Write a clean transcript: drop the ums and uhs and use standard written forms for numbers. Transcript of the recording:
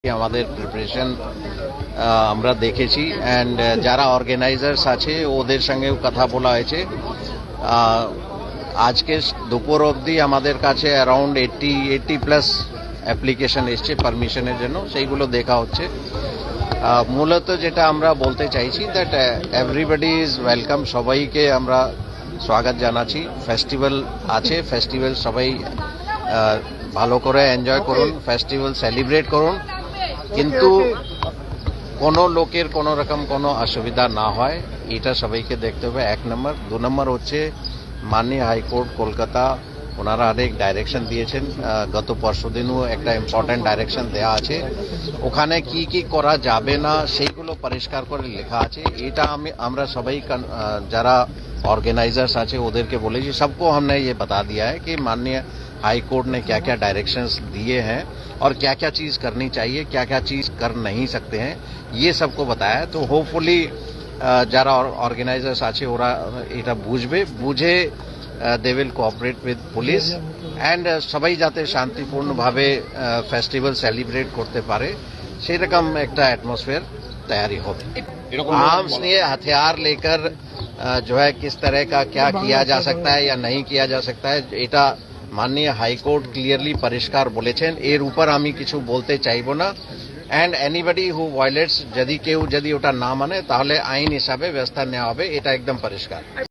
আমাদের প্রিপারেশন আমরা দেখেছি অ্যান্ড যারা অর্গানাইজার্স আছে ওদের সঙ্গেও কথা বলা হয়েছে। আজকে দুপুর অবধি আমাদের কাছে অ্যারাউন্ড 80+ অ্যাপ্লিকেশন এসছে পারমিশনের জন্য, সেইগুলো দেখা হচ্ছে। মূলত যেটা আমরা বলতে চাইছি দ্যাট এভরিবডি ইজ ওয়েলকাম, সবাইকে আমরা স্বাগত জানাচ্ছি। ফেস্টিভ্যাল আছে, ফেস্টিভ্যাল সবাই ভালো করে এনজয় করুন, ফেস্টিভ্যাল সেলিব্রেট করুন, কিন্তু কোনো লোকের কোনো রকম কোনো অসুবিধা না হয় এটা সবাইকে দেখতে হবে। 1 নম্বর। 2 নম্বর হচ্ছে মাননীয় হাইকোর্ট কলকাতা ওনারা অনেক ডাইরেকশন দিয়েছেন, গত পরশুদিনও একটা ইম্পর্টেন্ট ডাইরেকশন দেওয়া আছে। ওখানে কি কি করা যাবে না সেইগুলো পরিষ্কার করে লেখা আছে। এটা আমরা সবাই যারা ऑर्गेनाइजर्स আছে ওদেরকে বলেছি, सबको हमने ये बता दिया है कि माननीय हाई कोर्ट ने क्या क्या डायरेक्शंस दिए हैं और क्या क्या चीज करनी चाहिए, क्या क्या चीज कर नहीं सकते हैं, ये सबको बताया। तो होपफुली যারা অর্গানাইজার্স আছে ওরা এটা বুঝে they will cooperate with police and সবাই যাতে শান্তিপূর্ণভাবে ফেস্টিভ্যাল সেলিব্রেট করতে পারে সেরকম একটা অ্যাটমসফিয়ার तैयारी होगी। आर्म्स लिए हथियार लेकर जो है किस तरह का क्या किया जा सकता है या नहीं किया जा सकता है এটা মাননীয় হাইকোর্ট ক্লিয়ারলি পরিষ্কার বলেছেন। এর উপর আমি কিছু বলতে চাইব না। অ্যান্ড এনিবডি হু ভায়োলেটস, যদি কেউ ওটা না মানে তাহলে আইন হিসাবে ব্যবস্থা নেওয়া হবে, এটা একদম পরিষ্কার।